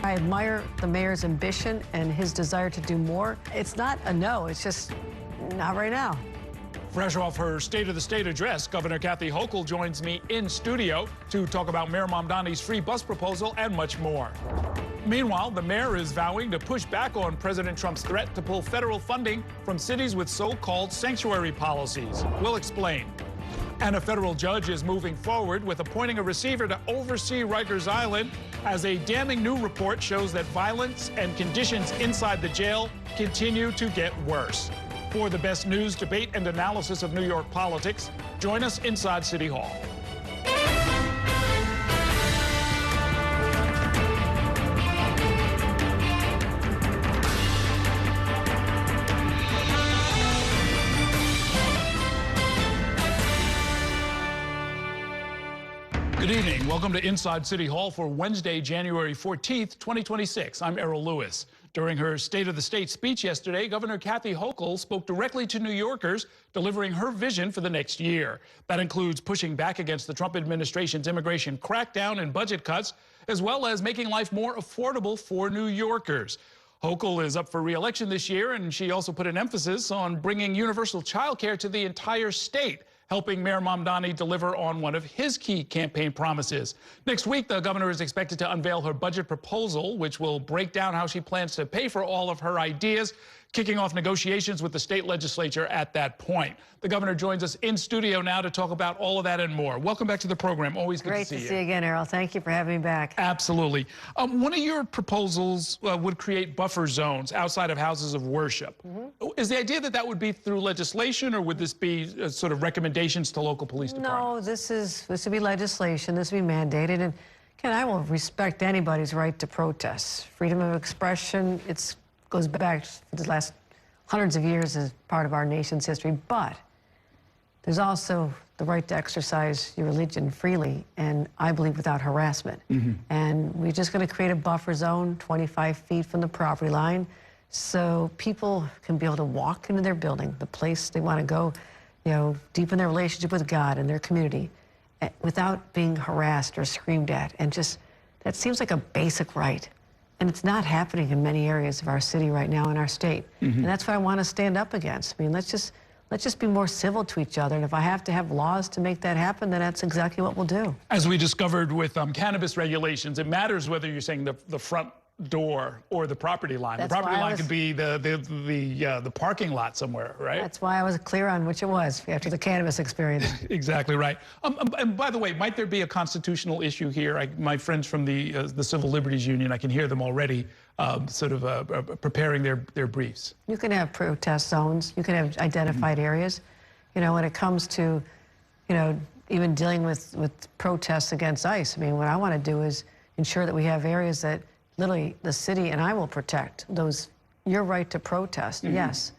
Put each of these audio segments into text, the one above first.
I admire the mayor's ambition and his desire to do more. It's not a no, it's just not right now. Fresh off her State of the State address, Governor Kathy Hochul joins me in studio to talk about Mayor Mamdani's free bus proposal and much more. Meanwhile, the mayor is vowing to push back on President Trump's threat to pull federal funding from cities with so-called sanctuary policies. We'll explain. And a federal judge is moving forward with appointing a receiver to oversee Rikers Island as a damning new report shows that violence and conditions inside the jail continue to get worse. For the best news, debate, and analysis of New York politics, join us inside City Hall. Good evening. Welcome to Inside City Hall for Wednesday, January 14th, 2026. I'm Errol Lewis. During her State of the State speech yesterday, Governor Kathy Hochul spoke directly to New Yorkers, delivering her vision for the next year. That includes pushing back against the Trump administration's immigration crackdown and budget cuts, as well as making life more affordable for New Yorkers. Hochul is up for re-election this year, and she also put an emphasis on bringing universal child care to the entire state, helping Mayor Mamdani deliver on one of his key campaign promises. Next week, the governor is expected to unveil her budget proposal, which will break down how she plans to pay for all of her ideas, kicking off negotiations with the state legislature at that point. The governor joins us in studio now to talk about all of that and more. Welcome back to the program. Always good to see you. Great to see you again, Errol. Thank you for having me back. Absolutely. One of your proposals would create buffer zones outside of houses of worship. Is the idea that that would be through legislation, or would this be sort of recommendations to local police departments? No, this would be legislation. This would be mandated. And again, I will respect anybody's right to protest. Freedom of expression, it goes back to the last hundreds of years as part of our nation's history. But there's also the right to exercise your religion freely, and I believe without harassment. And we're just going to create a buffer zone 25 feet from the property line so people can be able to walk into their building, the place they want to go, you know, deepen their relationship with God and their community without being harassed or screamed at. And just, that seems like a basic right. And it's not happening in many areas of our city right now in our state. And that's what I want to stand up against. I mean, let's just be more civil to each other. And if I have to have laws to make that happen, then that's exactly what we'll do. As we discovered with cannabis regulations, it matters whether you're saying the front door or the property line. The property line could be the parking lot somewhere, right? That's why I was clear on which it was after the cannabis experience. Exactly right. And by the way, might there be a constitutional issue here? My friends from the Civil Liberties Union, I can hear them already preparing their briefs. You can have protest zones. You can have identified areas. You know, when it comes to, you know, even dealing with protests against ICE, I mean, what I want to do is ensure that we have areas that literally the city and I will protect those. Your right to protest, yes.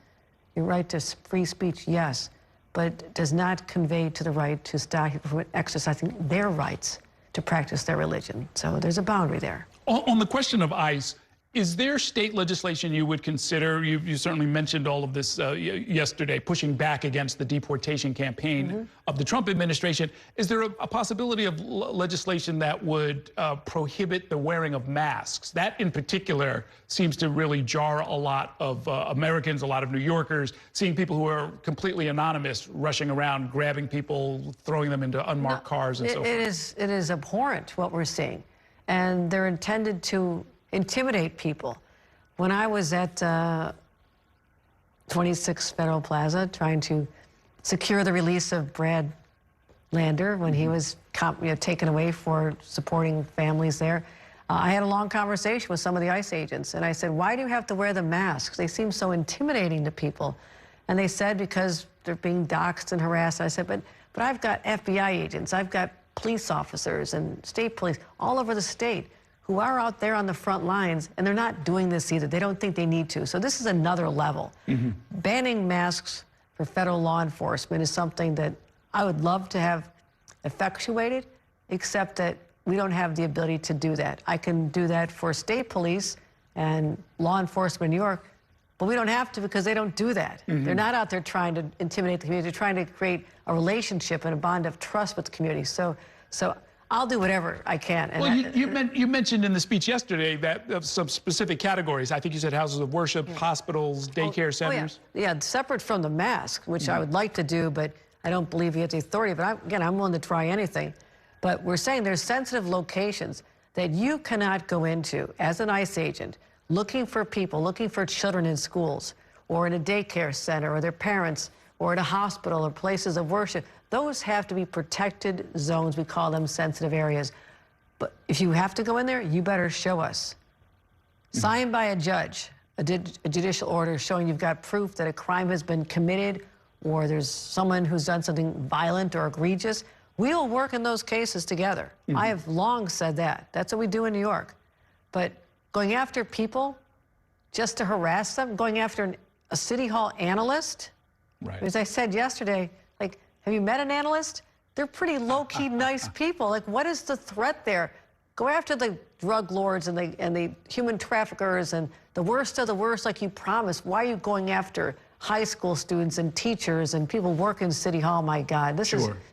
Your right to free speech, yes. But it does not convey to the right to stop people from exercising their rights to practice their religion. So there's a boundary there. On the question of ICE, is there state legislation you would consider? You certainly mentioned all of this yesterday, pushing back against the deportation campaign of the Trump administration. Is there a possibility of legislation that would prohibit the wearing of masks? That in particular seems to really jar a lot of Americans, a lot of New Yorkers, seeing people who are completely anonymous rushing around, grabbing people, throwing them into unmarked cars and so forth. It is abhorrent what we're seeing. And they're intended to intimidate people. When I was at 26 Federal Plaza trying to secure the release of Brad Lander when he was taken away for supporting families there, I had a long conversation with some of the ICE agents, and I said, why do you have to wear the masks? They seem so intimidating to people. And they said, because they're being doxxed and harassed. I said, but I've got FBI agents, I've got police officers and state police all over the state who are out there on the front lines, and they're not doing this either. They don't think they need to. So this is another level. Banning masks for federal law enforcement is something that I would love to have effectuated, except that we don't have the ability to do that. I can do that for state police and law enforcement in New York, but we don't have to because they don't do that. They're not out there trying to intimidate the community. They're trying to create a relationship and a bond of trust with the community. So I'll do whatever I can. And well, you mentioned in the speech yesterday that of some specific categories. I think you said houses of worship, hospitals, daycare centers. Yeah, separate from the mask, which I would like to do, but I don't believe he has the authority. But again, I'm willing to try anything. But we're saying there's sensitive locations that you cannot go into as an ICE agent looking for people, looking for children in schools or in a daycare center or their parents or in a hospital or places of worship. Those have to be protected zones. We call them sensitive areas. But if you have to go in there, you better show us. Signed by a judge, a judicial order showing you've got proof that a crime has been committed or there's someone who's done something violent or egregious. We'll work in those cases together. I have long said that. That's what we do in New York. But going after people just to harass them, going after a city hall analyst, right. As I said yesterday, like, have you met an analyst? They're pretty low-key, nice people. Like, what is the threat there? Go after the drug lords and the human traffickers and the worst of the worst like you promised. Why are you going after high school students and teachers and people working in City Hall? My God,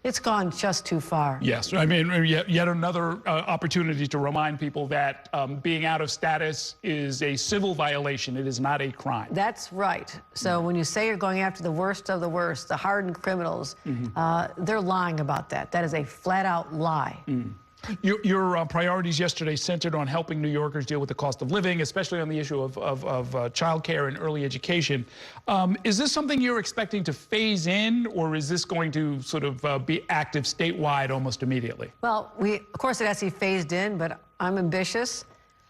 it's gone just too far. Yes, I mean, yet another opportunity to remind people that being out of status is a civil violation. It is not a crime. That's right. So when you say you're going after the worst of the worst, the hardened criminals, they're lying about that. That is a flat-out lie. Your priorities yesterday centered on helping New Yorkers deal with the cost of living, especially on the issue of child care and early education. Is this something you're expecting to phase in, or is this going to sort of be active statewide almost immediately? Well, of course, it has to be phased in, but I'm ambitious.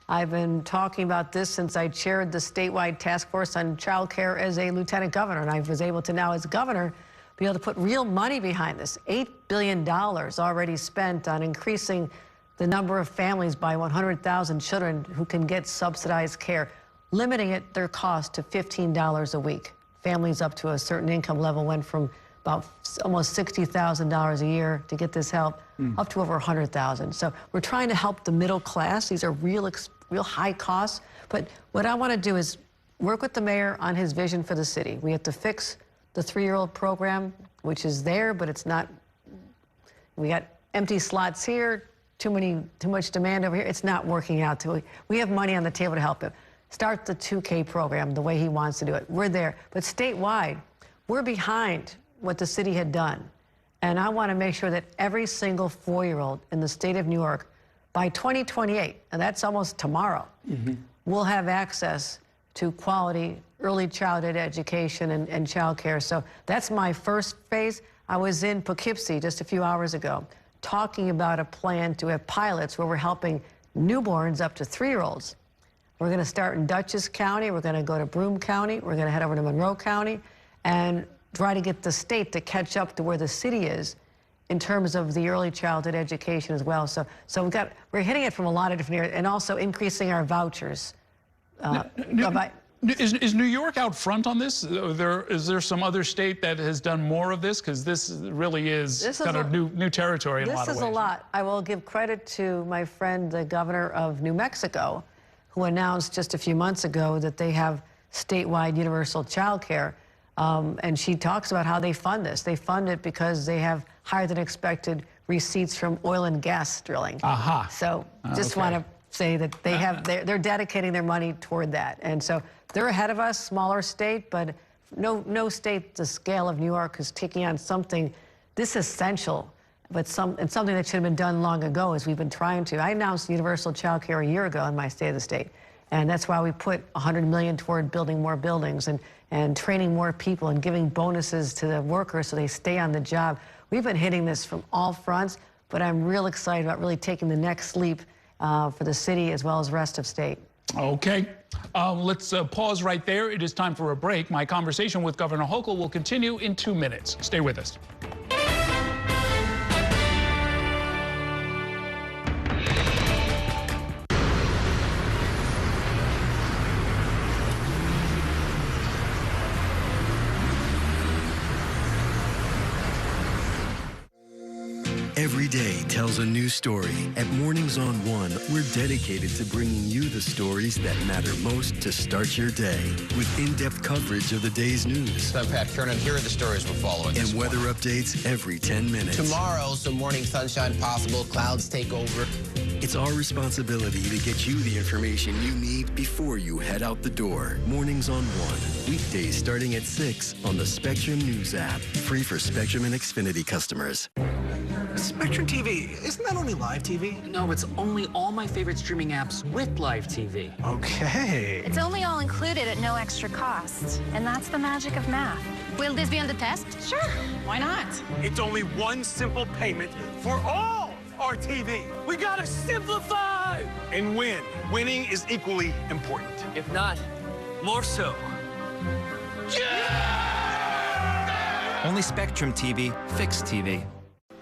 I've been talking about this since I chaired the statewide task force on child care as a lieutenant governor, and I was able to now, as governor, be able to put real money behind this. $8 billion already spent on increasing the number of families by 100,000 children who can get subsidized care, limiting their cost to $15 a week. Families up to a certain income level went from about almost $60,000 a year to get this help up to over 100,000. So we're trying to help the middle class. These are real high costs. But what I want to do is work with the mayor on his vision for the city. We have to fix the 3-year-old program, which is there, but it's not. We got empty slots here, too much demand over here. It's not working out. We have money on the table to help him. Start the 2K program the way he wants to do it. We're there. But statewide, we're behind what the city had done. And I want to make sure that every single 4-year-old in the state of New York, by 2028, and that's almost tomorrow, will have access to quality early childhood education and child care. So that's my first phase. I was in Poughkeepsie just a few hours ago talking about a plan to have pilots where we're helping newborns up to 3-year-olds. We're going to start in Dutchess County. We're going to go to Broome County. We're going to head over to Monroe County and try to get the state to catch up to where the city is in terms of the early childhood education as well. So we're hitting it from a lot of different areas and also increasing our vouchers. Is New York out front on this? Is there some other state that has done more of this? Because this really is kind of new territory in a lot of ways. This is a lot. I will give credit to my friend, the governor of New Mexico, who announced just a few months ago that they have statewide universal child care. And she talks about how they fund this. They fund it because they have higher than expected receipts from oil and gas drilling. So just want to say that they're dedicating their money toward that. And so they're ahead of us, smaller state, but no state the scale of New York is taking on something this essential, but something that should have been done long ago, as we've been trying to. I announced universal child care a year ago in my State of the State, and that's why we put $100 million toward building more buildings and training more people and giving bonuses to the workers so they stay on the job. We've been hitting this from all fronts, but I'm real excited about really taking the next leap for the city as well as rest of state. Okay. Let's pause right there. It is time for a break. My conversation with Governor Hochul will continue in 2 minutes. Stay with us. Every day tells a new story. At Mornings on One, we're dedicated to bringing you the stories that matter most to start your day. With in-depth coverage of the day's news. I'm Pat Kernan. Here are the stories we're following. And weather updates every 10 minutes. Tomorrow, some morning sunshine possible. Clouds take over. It's our responsibility to get you the information you need before you head out the door. Mornings on One. Weekdays starting at 6 on the Spectrum News app. Free for Spectrum and Xfinity customers. Spectrum TV, isn't that only live TV? No, it's only all my favorite streaming apps with live TV. Okay. It's only all included at no extra cost. And that's the magic of math. Will this be on the test? Sure. Why not? It's only one simple payment for all our TV. We gotta simplify and win. Winning is equally important. If not, more so. Only Spectrum TV, fixed TV.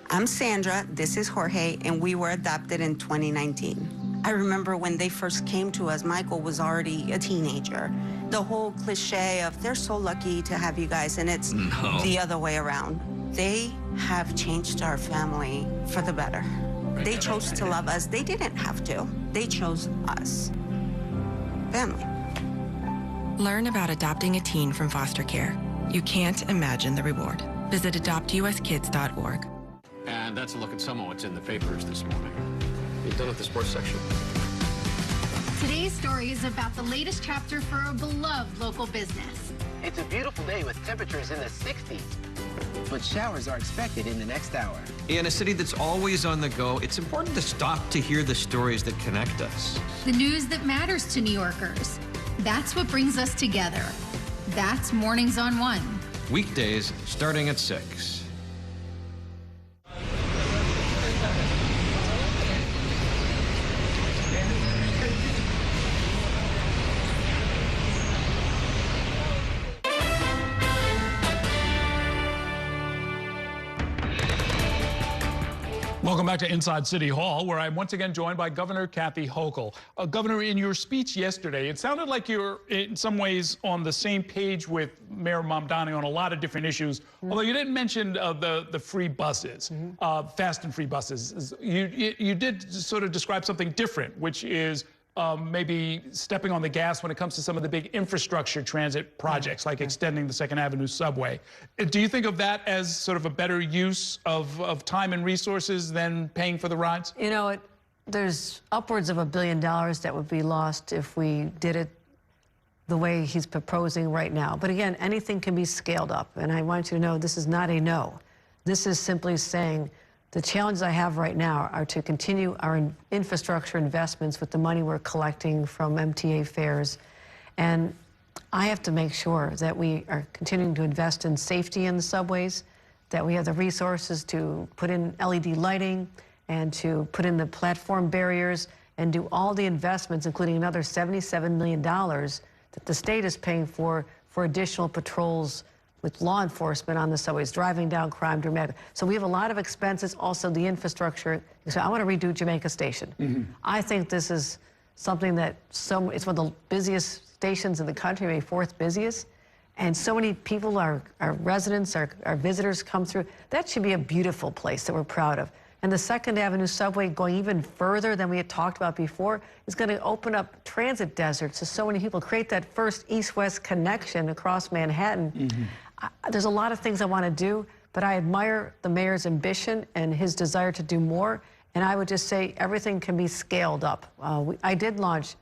I'm Sandra, this is Jorge, and we were adopted in 2019. I remember when they first came to us, Michael was already a teenager. The whole cliche of, they're so lucky to have you guys, and it's the other way around. They have changed our family for the better. They chose to love us. They didn't have to. They chose us. Family. Learn about adopting a teen from foster care. You can't imagine the reward. Visit adoptuskids.org. And that's a look at some of what's in the papers this morning. You done with the sports section? Today's story is about the latest chapter for a beloved local business. It's a beautiful day with temperatures in the 60s, but showers are expected in the next hour. In a city that's always on the go, it's important to stop to hear the stories that connect us. The news that matters to New Yorkers. That's what brings us together. That's Mornings on One. Weekdays starting at 6. Welcome back to Inside City Hall, where I'm once again joined by Governor Kathy Hochul. Governor, in your speech yesterday, it sounded like you're in some ways on the same page with Mayor Mamdani on a lot of different issues, although you didn't mention the free buses, fast and free buses. You did sort of describe something different, which is maybe stepping on the gas when it comes to some of the big infrastructure transit projects, like extending the 2nd Avenue subway. Do you think of that as sort of a better use of time and resources than paying for the rides? You know, there's upwards of $1 billion that would be lost if we did it the way he's proposing right now. But again, anything can be scaled up. And I want you to know this is not a no. This is simply saying, the challenges I have right now are to continue our infrastructure investments with the money we're collecting from MTA fares. And I have to make sure that we are continuing to invest in safety in the subways, that we have the resources to put in LED lighting and to put in the platform barriers and do all the investments, including another $77 million that the state is paying for additional patrols with law enforcement on the subways, driving down crime dramatically. So we have a lot of expenses, also the infrastructure. So I want to redo Jamaica Station. I think this is something that it's one of the busiest stations in the country, maybe 4th busiest. And so many people, our residents, our visitors come through. That should be a beautiful place that we're proud of. And the 2nd Avenue subway, going even further than we had talked about before, is going to open up transit deserts to so many people, create that first east-west connection across Manhattan. There's a lot of things I want to do, but I admire the mayor's ambition and his desire to do more. And I would just say everything can be scaled up. I did launch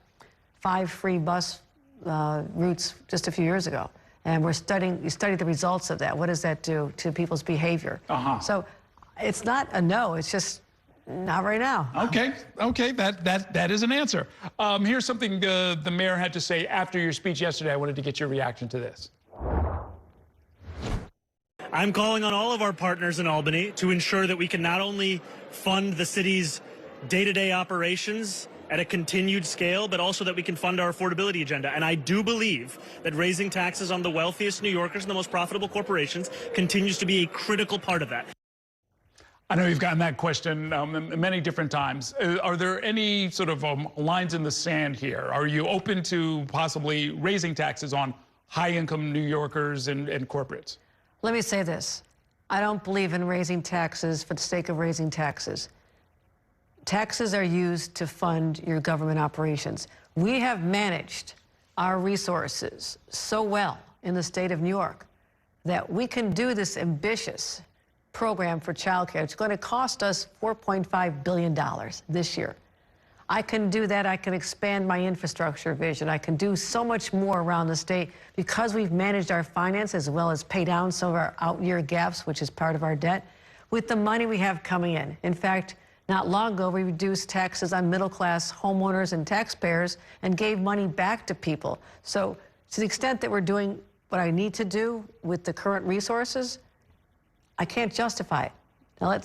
5 free bus routes just a few years ago, and we studied the results of that. What does that do to people's behavior? So it's not a no, it's just not right now. Okay, that is an answer. Here's something the mayor had to say after your speech yesterday. I wanted to get your reaction to this. I'm calling on all of our partners in Albany to ensure that we can not only fund the city's day-to-day operations at a continued scale, but also that we can fund our affordability agenda. And I do believe that raising taxes on the wealthiest New Yorkers and the most profitable corporations continues to be a critical part of that. I know you've gotten that question many different times. Are there any sort of lines in the sand here? Are you open to possibly raising taxes on high-income New Yorkers and corporates? Let me say this. I don't believe in raising taxes for the sake of raising taxes. Taxes are used to fund your government operations. We have managed our resources so well in the state of New York that we can do this ambitious program for childcare. It's going to cost us $4.5 billion this year. I can do that. I can expand my infrastructure vision. I can do so much more around the state because we've managed our finances as well as pay down some of our out-year gaps, which is part of our debt, with the money we have coming in. In fact, not long ago, we reduced taxes on middle-class homeowners and taxpayers and gave money back to people. So to the extent that we're doing what I need to do with the current resources, I can't justify it. Now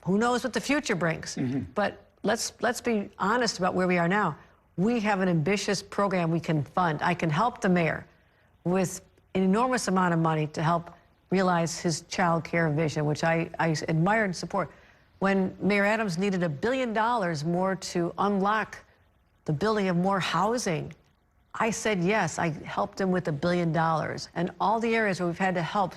who knows what the future brings, but let's be honest about where we are now. We have an ambitious program we can fund. I can help the mayor with an enormous amount of money to help realize his child care vision, which I admire and support. When Mayor Adams needed $1 billion more to unlock the building of more housing, I said yes. I helped him with $1 billion. And all the areas where we've had to help,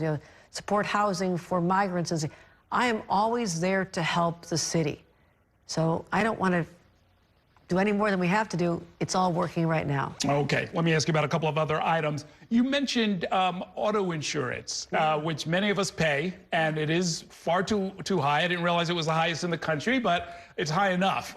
support housing for migrants. I am always there to help the city. So I don't want to do any more than we have to do. It's all working right now. Okay, let me ask you about a couple of other items. You mentioned auto insurance, which many of us pay, and it is far too high. I didn't realize it was the highest in the country, but it's high enough.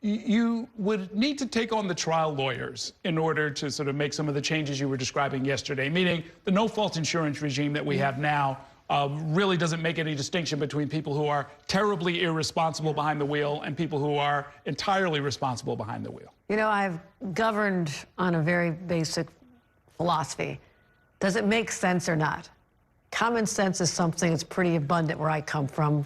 You would need to take on the trial lawyers in order to sort of make some of the changes you were describing yesterday, meaning the no-fault insurance regime that we have now really doesn't make any distinction between people who are terribly irresponsible behind the wheel and people who are entirely responsible behind the wheel. I've governed on a very basic philosophy. Does it make sense or not? Common sense is something that's pretty abundant where I come from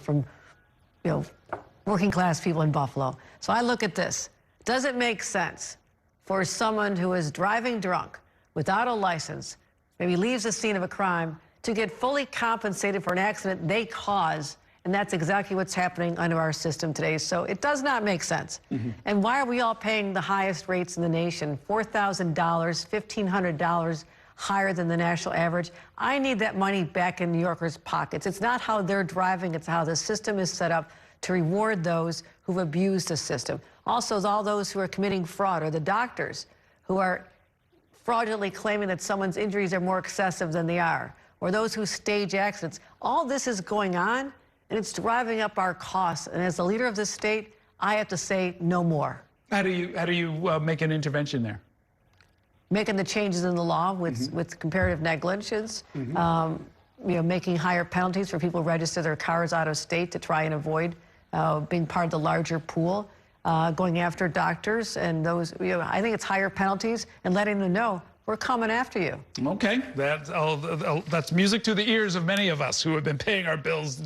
working class people in Buffalo. So I look at this. Does it make sense for someone who is driving drunk without a license, maybe leaves the scene of a crime, to get fully compensated for an accident they cause? And that's exactly what's happening under our system today. So it does not make sense. And why are we all paying the highest rates in the nation? $4,000, $1,500 higher than the national average. I need that money back in New Yorkers' pockets. It's not how they're driving, it's how the system is set up to reward those who've abused the system. Also, all those who are committing fraud, or the doctors who are fraudulently claiming that someone's injuries are more excessive than they are, or those who stage accidents. All this is going on, and it's driving up our costs. And as the leader of this state, I have to say no more. How do you make an intervention there? Making the changes in the law with comparative negligence, making higher penalties for people who register their cars out of state to try and avoid being part of the larger pool, going after doctors and those. I think it's higher penalties and letting them know we're coming after you. Okay, that's music to the ears of many of us who have been paying our bills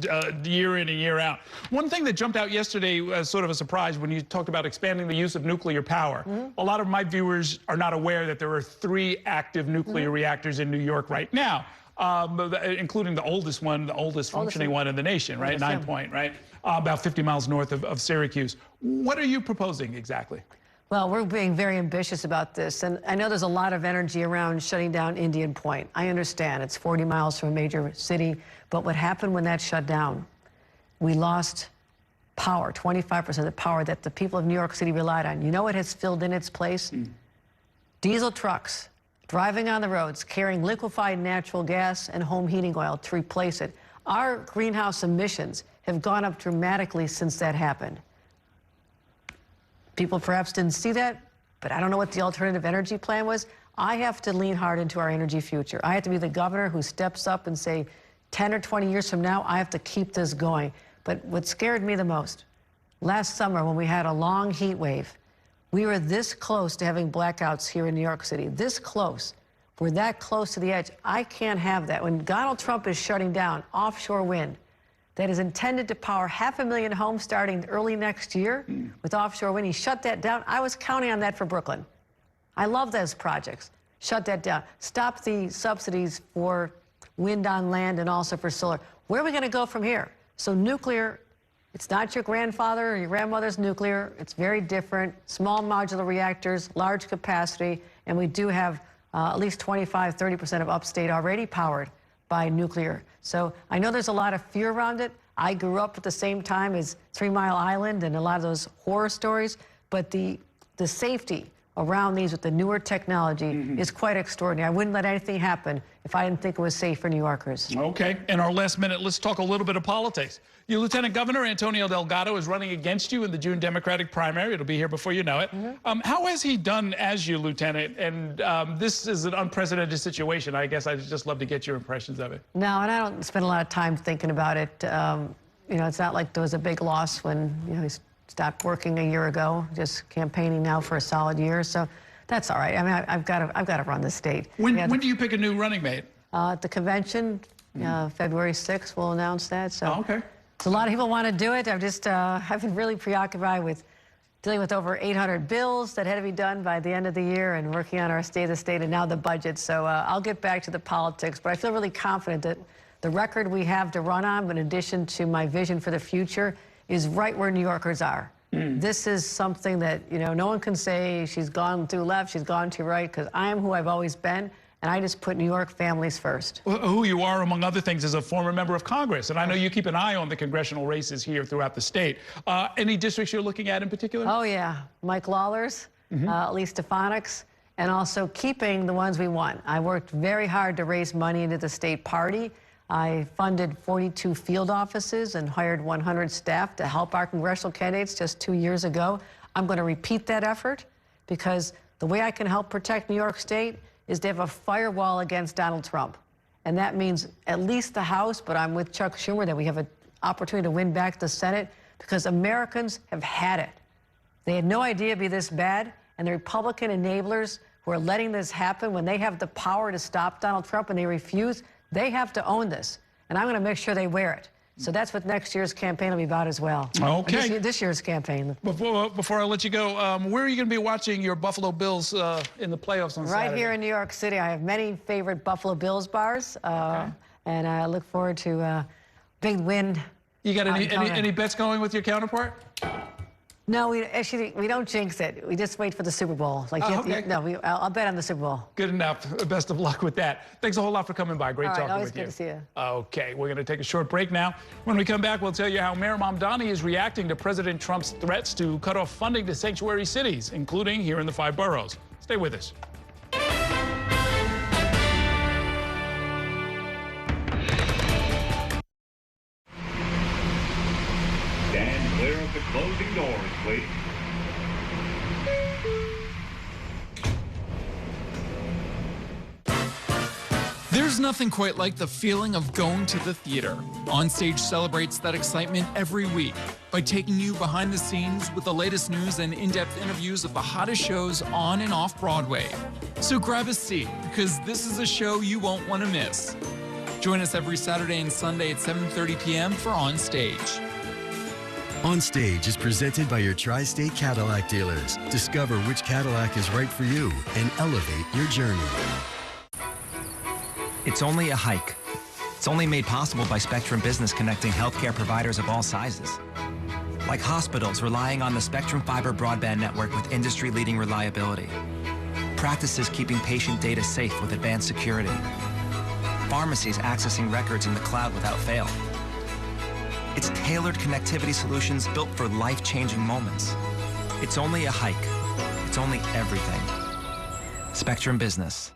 year in and year out. One thing that jumped out yesterday as sort of a surprise when you talked about expanding the use of nuclear power. A lot of my viewers are not aware that there are 3 active nuclear reactors in New York right now, including the oldest one, the oldest functioning one in the nation, right? 9 Point, right? About 50 miles north of Syracuse. What are you proposing exactly? Well, we're being very ambitious about this, and I know there's a lot of energy around shutting down Indian Point. I understand it's 40 miles from a major city, but what happened when that shut down? We lost power, 25% of the power that the people of New York City relied on. You know what has filled in its place? Diesel trucks driving on the roads, carrying liquefied natural gas and home heating oil to replace it. Our greenhouse emissions have gone up dramatically since that happened. People perhaps didn't see that, but I don't know what the alternative energy plan was. I have to lean hard into our energy future. I have to be the governor who steps up and say, 10 or 20 years from now, I have to keep this going. But what scared me the most, last summer when we had a long heat wave, we were this close to having blackouts here in New York City, this close. We're that close to the edge. I can't have that. When Donald Trump is shutting down offshore wind, that is intended to power 500,000 homes starting early next year with offshore wind. He shut that down. I was counting on that for Brooklyn. I love those projects. Shut that down. Stop the subsidies for wind on land and also for solar. Where are we going to go from here? So nuclear, it's not your grandfather or your grandmother's nuclear. It's very different. Small modular reactors, large capacity, and we do have at least 25, 30% of upstate already powered by nuclear. So I know there's a lot of fear around it. I grew up at the same time as 3 Mile Island and a lot of those horror stories, but the safety around these with the newer technology is quite extraordinary. I wouldn't let anything happen if I didn't think it was safe for New Yorkers. Okay, in our last minute, let's talk a little bit of politics. Your Lieutenant Governor, Antonio Delgado, is running against you in the June Democratic primary. It'll be here before you know it. How has he done as your lieutenant? And this is an unprecedented situation. I guess I'd just love to get your impressions of it. No, and I don't spend a lot of time thinking about it. You know, it's not like there was a big loss when, you know, he stopped working a year ago, just campaigning now for a solid year. So that's all right. I mean, I've got to run the state. When do you pick a new running mate? At the convention, February 6th, we'll announce that. So okay. So a lot of people want to do it. I've been really preoccupied with dealing with over 800 bills that had to be done by the end of the year and working on our state of the state and now the budget. So I'll get back to the politics, but I feel really confident that the record we have to run on, in addition to my vision for the future, is right where New Yorkers are. This is something that, you know, no one can say she's gone too left, she's gone too right, because I am who I've always been, and I just put New York families first. Who you are, among other things, is a former member of Congress, and I know you keep an eye on the congressional races here throughout the state. Any districts you're looking at in particular? Oh, yeah. Mike Lawler's, Elise Stefanik's, and also keeping the ones we won. I worked very hard to raise money into the state party. I funded 42 field offices and hired 100 staff to help our congressional candidates just 2 years ago. I'm going to repeat that effort because the way I can help protect New York State is to have a firewall against Donald Trump. And that means at least the House, but I'm with Chuck Schumer that we have an opportunity to win back the Senate because Americans have had it. They had no idea it'd be this bad, and the Republican enablers who are letting this happen, when they have the power to stop Donald Trump and they refuse, they have to own this, and I'm going to make sure they wear it. So that's what next year's campaign will be about as well. Okay. This year's campaign. Before I let you go, where are you going to be watching your Buffalo Bills in the playoffs on Saturday? Right here in New York City. I have many favorite Buffalo Bills bars, and I look forward to a big win. You got any bets going with your counterpart? No, we don't jinx it. We just wait for the Super Bowl. Like, I'll bet on the Super Bowl. Good enough. Best of luck with that. Thanks a whole lot for coming by. Great talking with you. Always good to see you. Okay, we're going to take a short break now. When we come back, we'll tell you how Mayor Mamdani is reacting to President Trump's threats to cut off funding to sanctuary cities, including here in the 5 boroughs. Stay with us. Stand clear of the closing doors, please. There's nothing quite like the feeling of going to the theater. Onstage celebrates that excitement every week by taking you behind the scenes with the latest news and in-depth interviews of the hottest shows on and off Broadway. So grab a seat, because this is a show you won't want to miss. Join us every Saturday and Sunday at 7:30 p.m. for Onstage. On Stage is presented by your Tri-State Cadillac dealers. Discover which Cadillac is right for you and elevate your journey. It's only a hike. It's only made possible by Spectrum Business connecting healthcare providers of all sizes. Like hospitals relying on the Spectrum Fiber broadband network with industry-leading reliability. Practices keeping patient data safe with advanced security. Pharmacies accessing records in the cloud without fail. It's tailored connectivity solutions built for life-changing moments. It's only a hike. It's only everything. Spectrum Business.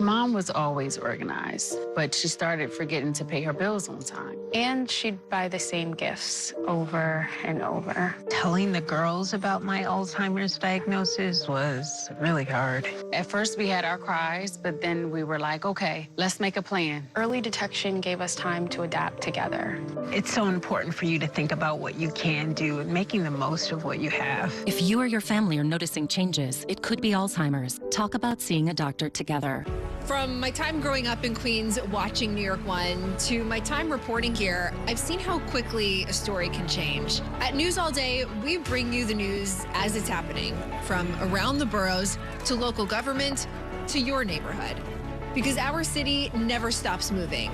Mom was always organized, but she started forgetting to pay her bills on time. And she'd buy the same gifts over and over. Telling the girls about my Alzheimer's diagnosis was really hard. At first, we had our cries, but then we were like, okay, let's make a plan. Early detection gave us time to adapt together. It's so important for you to think about what you can do and making the most of what you have. If you or your family are noticing changes, it could be Alzheimer's. Talk about seeing a doctor together. From my time growing up in Queens watching New York One to my time reporting here, I've seen how quickly a story can change. At News All Day, we bring you the news as it's happening, from around the boroughs to local government to your neighborhood, because our city never stops moving.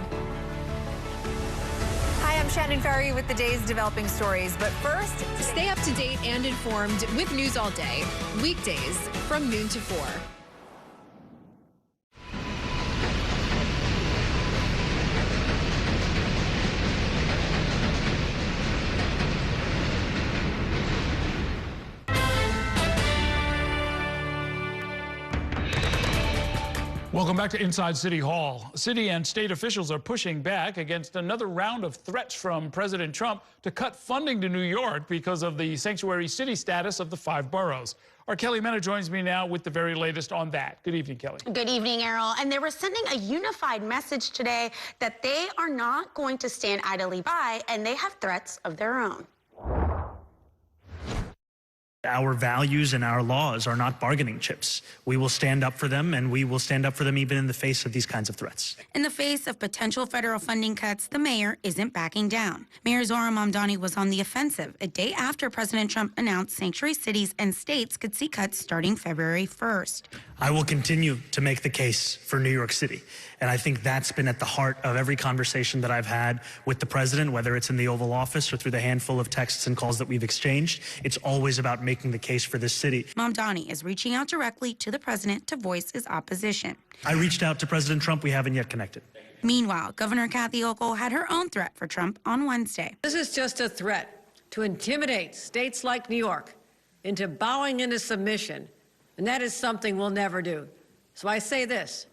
Hi, I'm Shannon Ferry with the day's developing stories, but first, stay up to date and informed with News All Day, weekdays from noon to 4. Welcome back to Inside City Hall. City and state officials are pushing back against another round of threats from President Trump to cut funding to New York because of the sanctuary city status of the 5 boroughs. Our Kelly Mena joins me now with the very latest on that. Good evening, Kelly. Good evening, Errol. And they were sending a unified message today that they are not going to stand idly by, and they have threats of their own. Our values and our laws are not bargaining chips. We will stand up for them, and we will stand up for them even in the face of these kinds of threats. In the face of potential federal funding cuts, the mayor isn't backing down. Mayor Zohran Mamdani was on the offensive a day after President Trump announced sanctuary cities and states could see cuts starting February 1st. I will continue to make the case for New York City. And I think that's been at the heart of every conversation that I've had with the president, whether it's in the Oval Office or through the handful of texts and calls that we've exchanged. It's always about making the case for this city. Mamdani is reaching out directly to the president to voice his opposition. I reached out to President Trump. We haven't yet connected. Meanwhile, Governor Kathy Hochul had her own threat for Trump on Wednesday. This is just a threat to intimidate states like New York into bowing into submission, and that is something we'll never do. So I say this,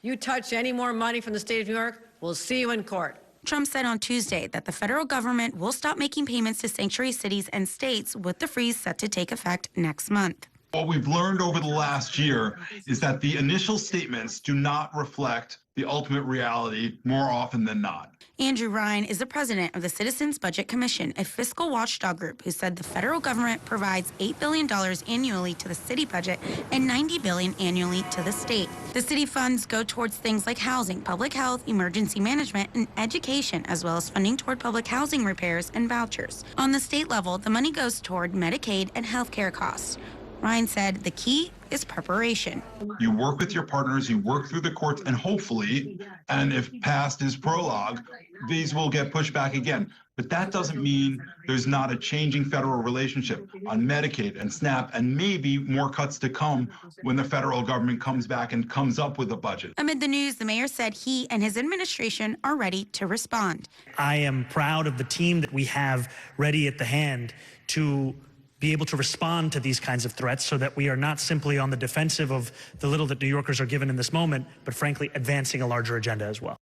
you touch any more money from the state of New York, we'll see you in court. Trump said on Tuesday that the federal government will stop making payments to sanctuary cities and states with the freeze set to take effect next month. What we've learned over the last year is that the initial statements do not reflect the ultimate reality more often than not. Andrew Ryan is the president of the Citizens Budget Commission, a fiscal watchdog group who said the federal government provides $8 billion annually to the city budget and $90 billion annually to the state. The city funds go towards things like housing, public health, emergency management, and education, as well as funding toward public housing repairs and vouchers. On the state level, the money goes toward Medicaid and health care costs. Ryan said the key is preparation. You work with your partners, you work through the courts, and hopefully, and if past is prologue, these will get pushed back again. But that doesn't mean there's not a changing federal relationship on Medicaid and SNAP, and maybe more cuts to come when the federal government comes back and comes up with a budget. Amid the news, the mayor said he and his administration are ready to respond. I am proud of the team that we have ready at the hand to be able to respond to these kinds of threats so that we are not simply on the defensive of the little that New Yorkers are given in this moment, but frankly, advancing a larger agenda as well.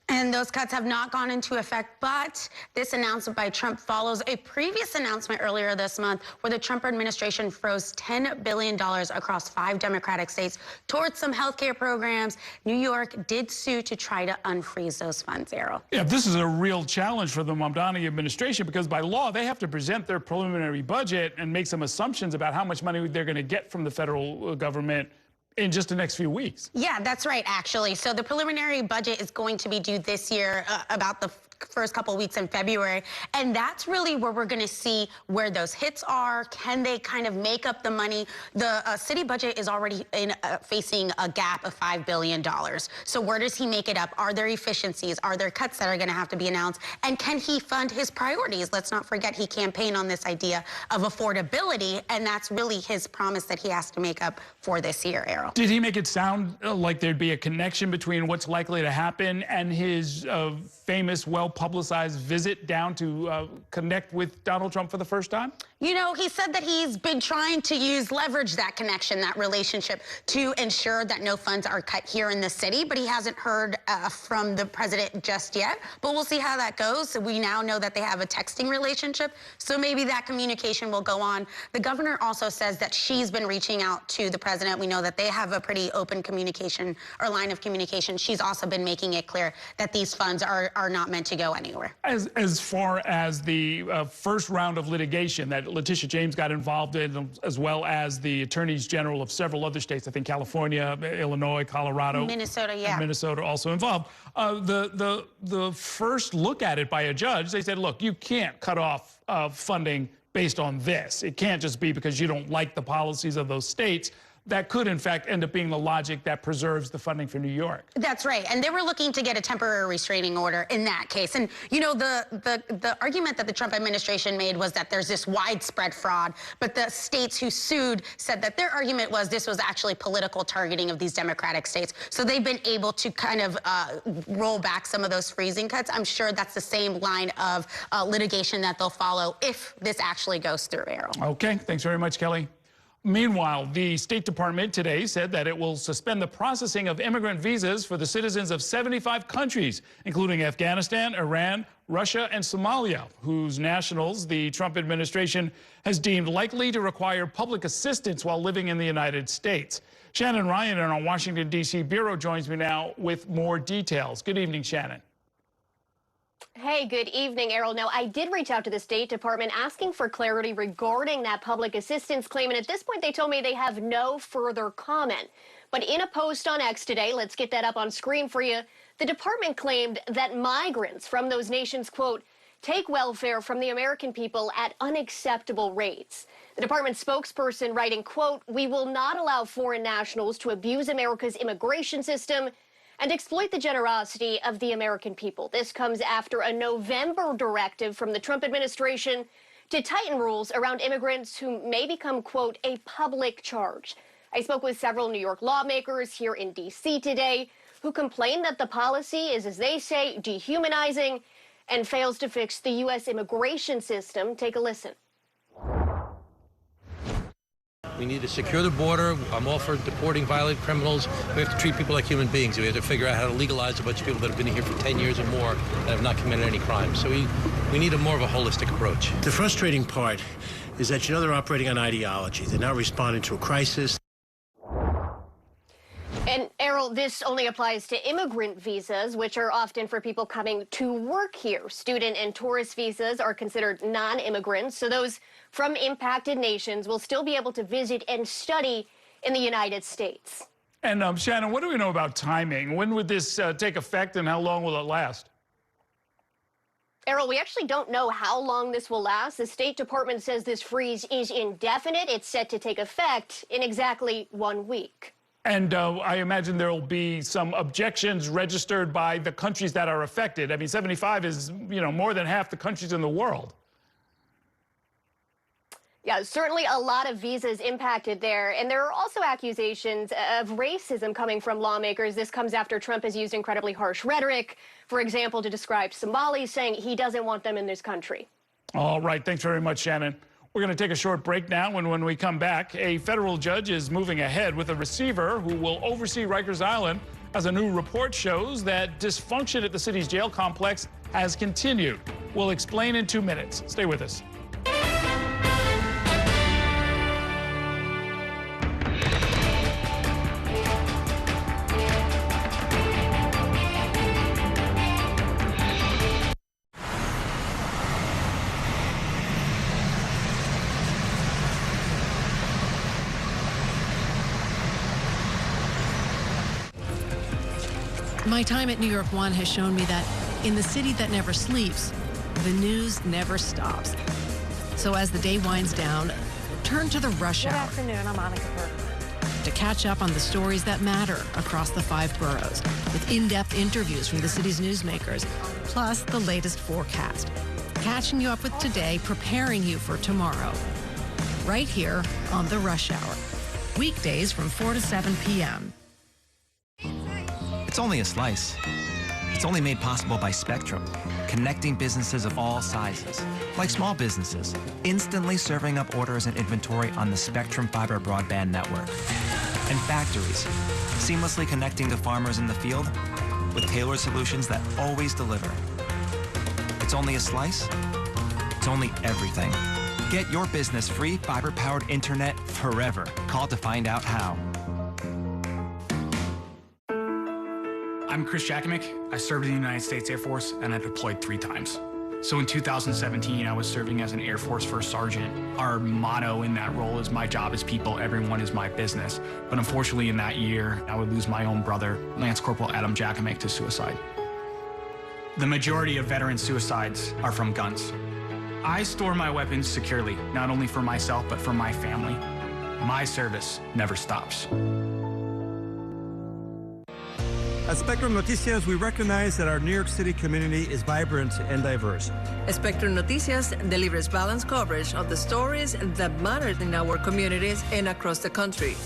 And those cuts have not gone into effect, but this announcement by Trump follows a previous announcement earlier this month where the Trump administration froze $10 billion across 5 Democratic states towards some health care programs. New York did sue to try to unfreeze those funds, Errol. Yeah, this is a real challenge for the Mamdani administration because by law, they have to present their preliminary budget and make some assumptions about how much money they're going to get from the federal government in just the next few weeks. Yeah, that's right, actually. So the preliminary budget is going to be due this year, about the first couple of weeks in February. And that's really where we're going to see where those hits are. Can they kind of make up the money? The city budget is already facing a gap of $5 billion. So where does he make it up? Are there efficiencies? Are there cuts that are going to have to be announced? And can he fund his priorities? Let's not forget he campaigned on this idea of affordability, and that's really his promise that he has to make up for this year, Errol. Did he make it sound like there'd be a connection between what's likely to happen and his famous, well-publicized visit down to connect with Donald Trump for the first time? You know, he said that he's been trying to leverage that connection, that relationship, to ensure that no funds are cut here in the city, but he hasn't heard from the president just yet. But we'll see how that goes. We now know that they have a texting relationship, so maybe that communication will go on. The governor also says that she's been reaching out to the president. We know that they have a pretty open communication or line of communication. She's also been making it clear that these funds are not meant to go anywhere. As far as the first round of litigation that Letitia James got involved in, as well as the attorneys general of several other states, I think California, Illinois, Colorado, Minnesota, yeah, and Minnesota also involved. The first look at it by a judge, they said, look, you can't cut off funding based on this. It can't just be because you don't like the policies of those states. That could, in fact, end up being the logic that preserves the funding for New York. That's right. And they were looking to get a temporary restraining order in that case. And, you know, the argument that the Trump administration made was that there's this widespread fraud. But the states who sued said that their argument was this was actually political targeting of these Democratic states. So they've been able to kind of roll back some of those freezing cuts. I'm sure that's the same line of litigation that they'll follow if this actually goes through, Errol. Okay. Thanks very much, Kelly. Meanwhile, the State Department today said that it will suspend the processing of immigrant visas for the citizens of 75 countries, including Afghanistan, Iran, Russia, and Somalia, whose nationals the Trump administration has deemed likely to require public assistance while living in the United States. Shannon Ryan in our Washington, D.C. bureau joins me now with more details. Good evening, Shannon. Hey, good evening, Errol. Now, I did reach out to the State Department asking for clarity regarding that public assistance claim, and at this point they told me they have no further comment. But in a post on X today, let's get that up on screen for you, the department claimed that migrants from those nations, quote, take welfare from the American people at unacceptable rates. The department spokesperson writing, quote, we will not allow foreign nationals to abuse America's immigration system and exploit the generosity of the American people. This comes after a November directive from the Trump administration to tighten rules around immigrants who may become, quote, a public charge. I spoke with several New York lawmakers here in D.C. today who complain that the policy is, as they say, dehumanizing and fails to fix the U.S. immigration system. Take a listen. We need to secure the border. I'm all for deporting violent criminals. We have to treat people like human beings. We have to figure out how to legalize a bunch of people that have been here for 10 years or more that have not committed any crimes. So we need more of a holistic approach. The frustrating part is that, they're operating on ideology. They're not responding to a crisis. And, Errol, this only applies to immigrant visas, which are often for people coming to work here. Student and tourist visas are considered non-immigrants, so those from impacted nations will still be able to visit and study in the United States. And, Shannon, what do we know about timing? When would this take effect, and how long will it last? Errol, we actually don't know how long this will last. The State Department says this freeze is indefinite. It's set to take effect in exactly 1 week. And I imagine there will be some objections registered by the countries that are affected. I mean, 75 is, more than half the countries in the world. Yeah, certainly a lot of visas impacted there. And there are also accusations of racism coming from lawmakers. This comes after Trump has used incredibly harsh rhetoric, for example, to describe Somalis, saying he doesn't want them in this country. All right. Thanks very much, Shannon. We're going to take a short break now, and when we come back, a federal judge is moving ahead with a receiver who will oversee Rikers Island, as a new report shows that dysfunction at the city's jail complex has continued. We'll explain in 2 minutes. Stay with us. My time at New York One has shown me that in the city that never sleeps, the news never stops. So as the day winds down, turn to the rush hour. Good afternoon, I'm Monica Burke. To catch up on the stories that matter across the 5 boroughs, with in-depth interviews from the city's newsmakers, plus the latest forecast. Catching you up with today, preparing you for tomorrow. Right here on the Rush Hour. Weekdays from 4 to 7 p.m. It's only a slice. It's only made possible by Spectrum, connecting businesses of all sizes, like small businesses, instantly serving up orders and inventory on the Spectrum Fiber broadband network. And factories, seamlessly connecting to farmers in the field with tailored solutions that always deliver. It's only a slice. It's only everything. Get your business free fiber-powered internet forever. Call to find out how. I'm Chris Jakimick. I served in the United States Air Force, and I deployed 3 times. So in 2017, I was serving as an Air Force First Sergeant. Our motto in that role is, my job is people, everyone is my business. But unfortunately, in that year, I would lose my own brother, Lance Corporal Adam Jakimick, to suicide. The majority of veteran suicides are from guns. I store my weapons securely, not only for myself, but for my family. My service never stops. At Spectrum Noticias, we recognize that our New York City community is vibrant and diverse. Spectrum Noticias delivers balanced coverage of the stories that matter in our communities and across the country.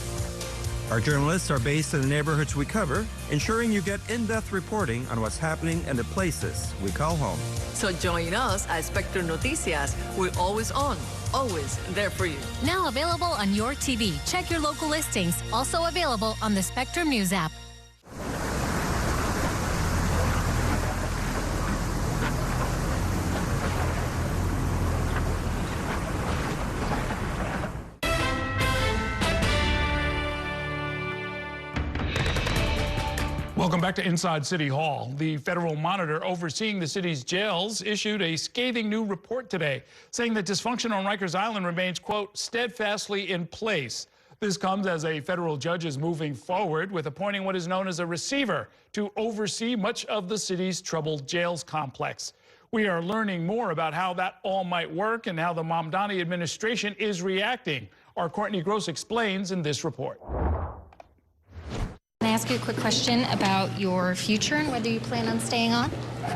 Our journalists are based in the neighborhoods we cover, ensuring you get in-depth reporting on what's happening in the places we call home. So join us at Spectrum Noticias. We're always on, always there for you. Now available on your TV. Check your local listings. Also available on the Spectrum News app. Welcome back to Inside City Hall. The federal monitor overseeing the city's jails issued a scathing new report today, saying that dysfunction on Rikers Island remains, quote, steadfastly in place. This comes as a federal judge is moving forward with appointing what is known as a receiver to oversee much of the city's troubled jails complex. We are learning more about how that all might work and how the Mamdani administration is reacting. Our Courtney Gross explains in this report. Can I ask you a quick question about your future and whether you plan on staying on?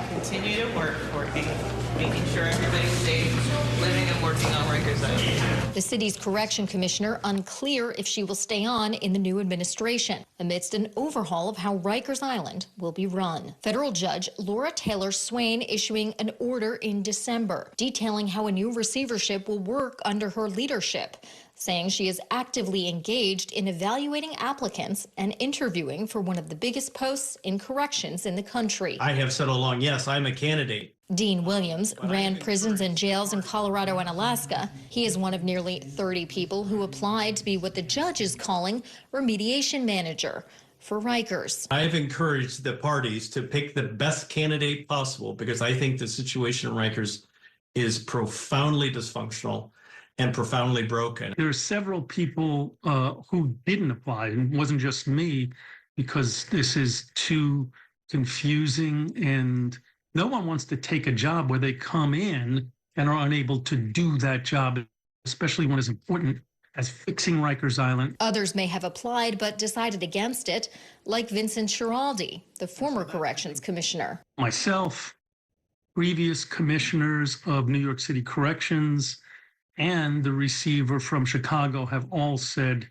Continue to work, making sure everybody stays living and working on Rikers Island. The city's correction commissioner unclear if she will stay on in the new administration amidst an overhaul of how Rikers Island will be run. Federal Judge Laura Taylor Swain issuing an order in December detailing how a new receivership will work under her leadership, saying she is actively engaged in evaluating applicants and interviewing for one of the biggest posts in corrections in the country. I have said all along, yes, I'm a candidate. Dean Williams ran prisons and jails in Colorado and Alaska. He is one of nearly 30 people who applied to be what the judge is calling remediation manager for Rikers. I've encouraged the parties to pick the best candidate possible because I think the situation in Rikers is profoundly dysfunctional and profoundly broken. There are several people who didn't apply, and it wasn't just me, because this is too confusing and no one wants to take a job where they come in and are unable to do that job, especially when it's important as fixing Rikers Island. Others may have applied but decided against it, like Vincent Schiraldi, the former corrections commissioner. Myself, previous commissioners of New York City Corrections, and the receiver from Chicago have all said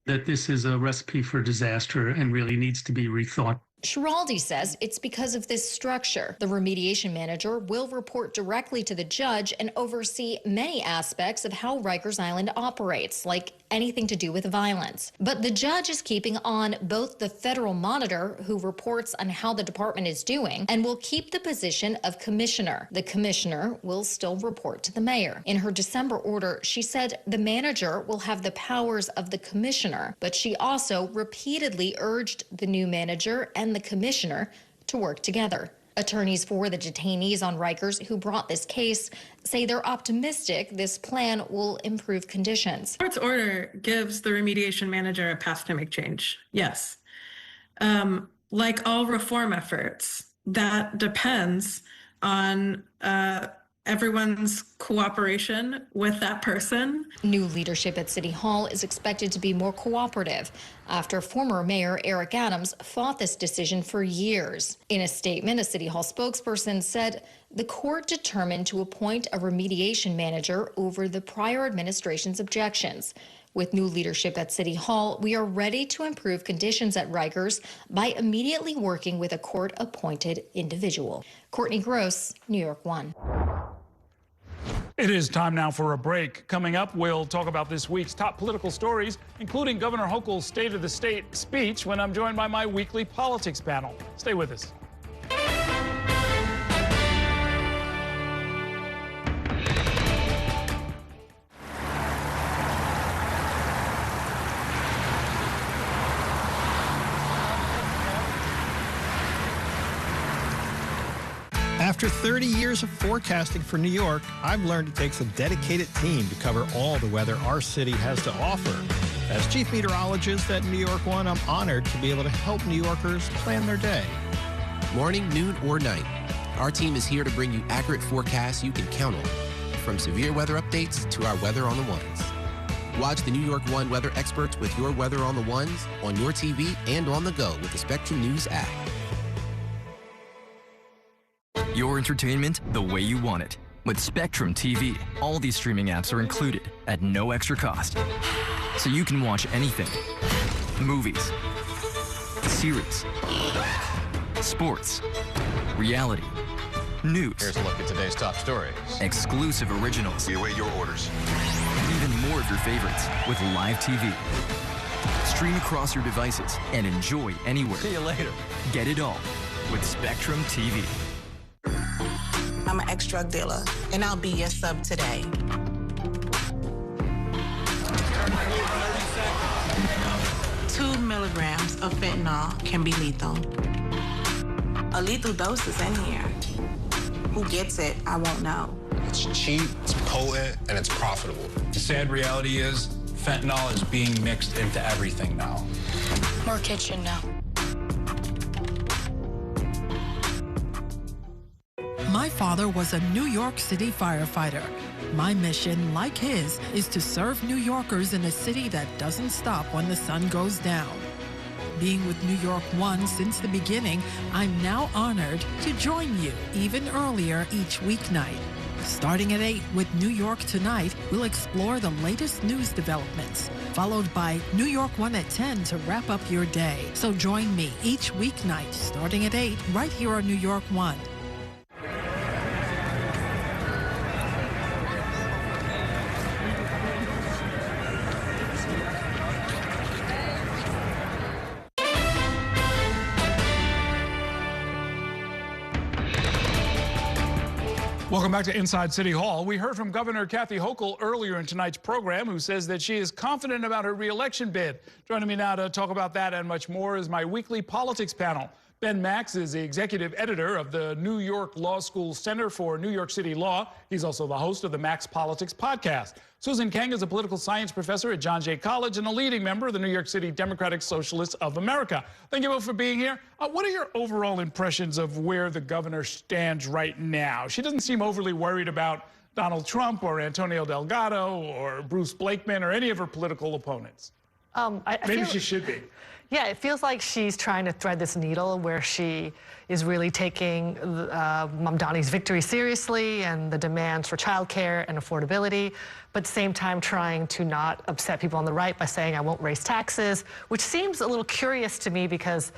that this is a recipe for disaster and really needs to be rethought. Schiraldi says it's because of this structure. The remediation manager will report directly to the judge and oversee many aspects of how Rikers Island operates, like anything to do with violence. But the judge is keeping on both the federal monitor, who reports on how the department is doing, and will keep the position of commissioner. The commissioner will still report to the mayor. In her December order, she said the manager will have the powers of the commissioner, but she also repeatedly urged the new manager and the commissioner to work together. Attorneys for the detainees on Rikers who brought this case say they're optimistic this plan will improve conditions. The court's order gives the remediation manager a path to make change, yes. Like all reform efforts, that depends on everyone's cooperation with that person. New leadership at City Hall is expected to be more cooperative after former Mayor Eric Adams fought this decision for years. In a statement, a City Hall spokesperson said the court determined to appoint a remediation manager over the prior administration's objections. With new leadership at City Hall, we are ready to improve conditions at Rikers by immediately working with a court-appointed individual. Courtney Gross, New York 1. It is time now for a break. Coming up, we'll talk about this week's top political stories, including Governor Hochul's State of the State speech, when I'm joined by my weekly politics panel. Stay with us. After 30 years of forecasting for New York, I've learned it takes a dedicated team to cover all the weather our city has to offer. As Chief Meteorologist at New York One, I'm honored to be able to help New Yorkers plan their day. Morning, noon, or night, our team is here to bring you accurate forecasts you can count on, from severe weather updates to our Weather on the Ones. Watch the New York One weather experts with your Weather on the Ones on your TV and on the go with the Spectrum News app. Your entertainment the way you want it. With Spectrum TV, all these streaming apps are included at no extra cost. So you can watch anything, Movies, series, sports, reality, news. Here's a look at today's top stories. Exclusive originals. We await your orders. Even more of your favorites with live TV. Stream across your devices and enjoy anywhere. See you later. Get it all with Spectrum TV. I'm an ex-drug dealer, and I'll be your sub today. 2 milligrams of fentanyl can be lethal. A lethal dose is in here. Who gets it, I won't know. It's cheap, it's potent, and it's profitable. The sad reality is fentanyl is being mixed into everything now. More kitchen now. My father was a New York City firefighter. My mission, like his, is to serve New Yorkers in a city that doesn't stop when the sun goes down. Being with New York One since the beginning, I'm now honored to join you even earlier each weeknight. Starting at 8 with New York Tonight, we'll explore the latest news developments, followed by New York One at 10 to wrap up your day. So join me each weeknight starting at 8 right here on New York One. Welcome back to Inside City Hall. We heard from Governor Kathy Hochul earlier in tonight's program, who says that she is confident about her re-election bid. Joining me now to talk about that and much more is my weekly politics panel. Ben Max is the executive editor of the New York Law School Center for New York City Law. He's also the host of the Max Politics podcast. Susan Kang is a political science professor at John Jay College and a leading member of the New York City Democratic Socialists of America. Thank you both for being here. What are your overall impressions of where the governor stands right now? She doesn't seem overly worried about Donald Trump or Antonio Delgado or Bruce Blakeman or any of her political opponents. Maybe she should be. Yeah, it feels like she's trying to thread this needle where she is really taking Mamdani's victory seriously and the demands for childcare and affordability, but at the same time trying to not upset people on the right by saying, I won't raise taxes, which seems a little curious to me because,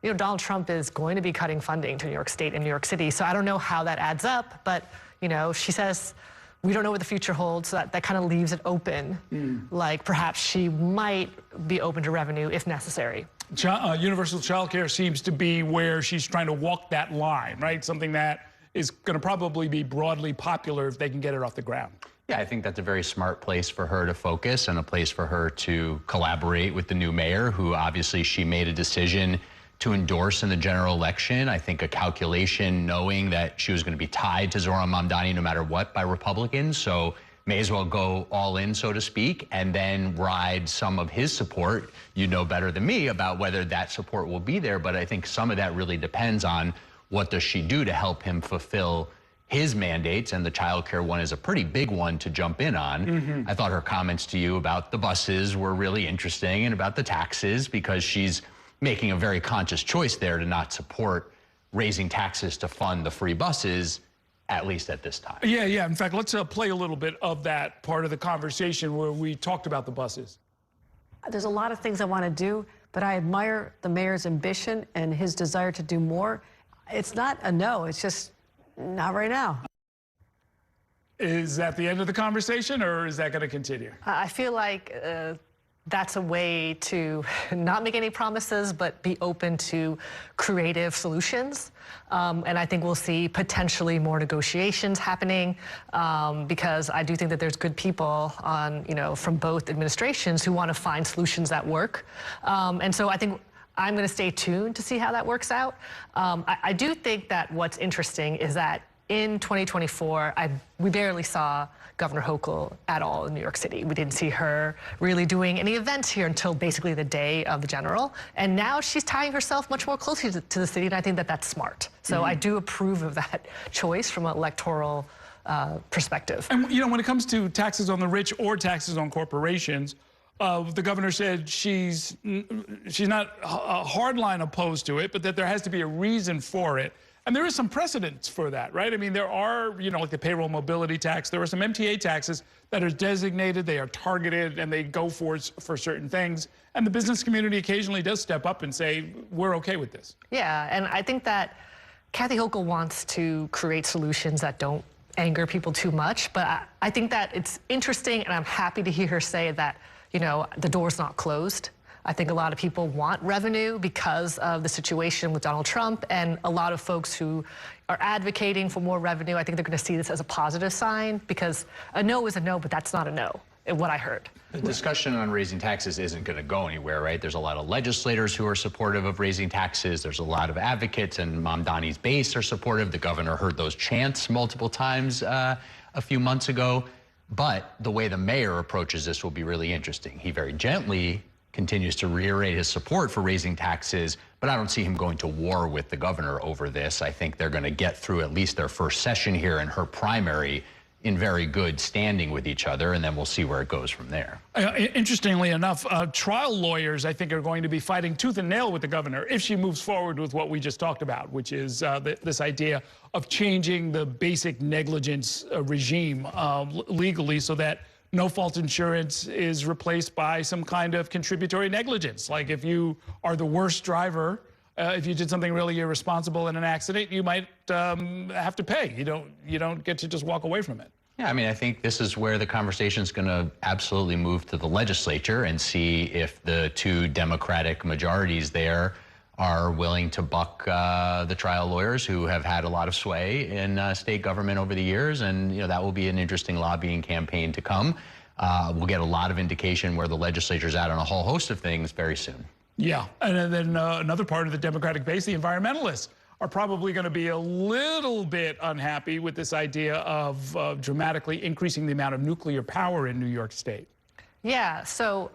you know, Donald Trump is going to be cutting funding to New York State and New York City. So I don't know how that adds up, but, you know, she says, we don't know what the future holds, so that kind of leaves it open. Like perhaps she might be open to revenue if necessary. Universal child care seems to be where she's trying to walk that line, right? Something that is going to probably be broadly popular if they can get it off the ground. Yeah, I think that's a very smart place for her to focus and a place for her to collaborate with the new mayor, who obviously she made a decision to endorse in the general election. I think a calculation knowing that she was going to be tied to Zohran Mamdani no matter what by Republicans, so may as well go all in, so to speak, and then ride some of his support. You know better than me about whether that support will be there, but I think some of that really depends on what does she do to help him fulfill his mandates, and the child care one is a pretty big one to jump in on. I thought her comments to you about the buses were really interesting and about the taxes, because she's making a very conscious choice there to not support raising taxes to fund the free buses, at least at this time. Yeah. In fact, let's play a little bit of that part of the conversation where we talked about the buses. There's a lot of things I want to do, but I admire the mayor's ambition and his desire to do more. It's not a no, it's just not right now. Is that the end of the conversation, or is that going to continue? I feel like that's a way to not make any promises, but be open to creative solutions. And I think we'll see potentially more negotiations happening, because I do think that there's good people on, you know, from both administrations who want to find solutions that work. And so I think I'm going to stay tuned to see how that works out. I do think that what's interesting is that in 2024, we barely saw Governor Hochul at all in New York City. We didn't see her really doing any events here until basically the day of the general. And now she's tying herself much more closely to the city, and I think that that's smart. So I do approve of that choice from an electoral perspective. And, you know, when it comes to taxes on the rich or taxes on corporations, the governor said she's not a hardline opposed to it, but that there has to be a reason for it. And there is some precedence for that, right? I mean, there are, like the payroll mobility tax, there are some MTA taxes that are designated, they are targeted, and they go for certain things. And the business community occasionally does step up and say, we're okay with this. Yeah, and I think that Kathy Hochul wants to create solutions that don't anger people too much, but I think that it's interesting, and I'm happy to hear her say that, the door's not closed. I think a lot of people want revenue because of the situation with Donald Trump, and a lot of folks who are advocating for more revenue, I think they're going to see this as a positive sign, because a no is a no, but that's not a no, what I heard. The discussion on raising taxes isn't going to go anywhere, right? There's a lot of legislators who are supportive of raising taxes. There's a lot of advocates, and Mamdani's base are supportive. The governor heard those chants multiple times a few months ago. But the way the mayor approaches this will be really interesting. He very gently continues to reiterate his support for raising taxes, but I don't see him going to war with the governor over this. I think they're going to get through at least their first session here in her primary in very good standing with each other, and then we'll see where it goes from there. Interestingly enough, trial lawyers, I think, are going to be fighting tooth and nail with the governor if she moves forward with what we just talked about, which is this idea of changing the basic negligence regime legally so that no-fault insurance is replaced by some kind of contributory negligence. Like if you are the worst driver, if you did something really irresponsible in an accident, you might have to pay. You don't get to just walk away from it. Yeah, I mean, I think this is where the conversation is going to absolutely move to the legislature and see if the two Democratic majorities there are willing to buck the trial lawyers who have had a lot of sway in state government over the years. And, that will be an interesting lobbying campaign to come. We'll get a lot of indication where the legislature's at on a whole host of things very soon. Yeah, and then another part of the Democratic base, the environmentalists, are probably going to be a little bit unhappy with this idea of dramatically increasing the amount of nuclear power in New York State. Yeah, so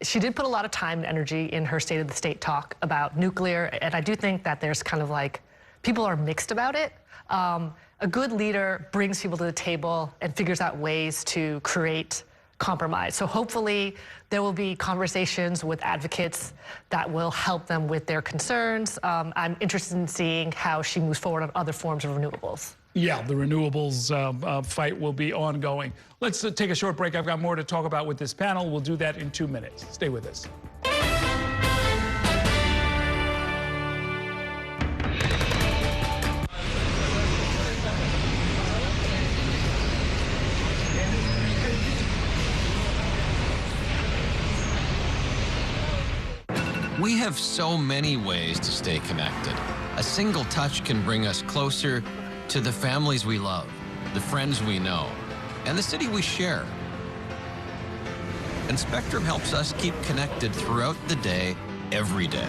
she did put a lot of time and energy in her State of the State talk about nuclear, and I do think that there's kind of like, people are mixed about it. A good leader brings people to the table and figures out ways to create compromise. So hopefully there will be conversations with advocates that will help them with their concerns. I'm interested in seeing how she moves forward on other forms of renewables. Yeah, the renewables fight will be ongoing. Let's take a short break. I've got more to talk about with this panel. We'll do that in 2 minutes. Stay with us. We have so many ways to stay connected. A single touch can bring us closer to the families we love, the friends we know, and the city we share. And Spectrum helps us keep connected throughout the day, every day.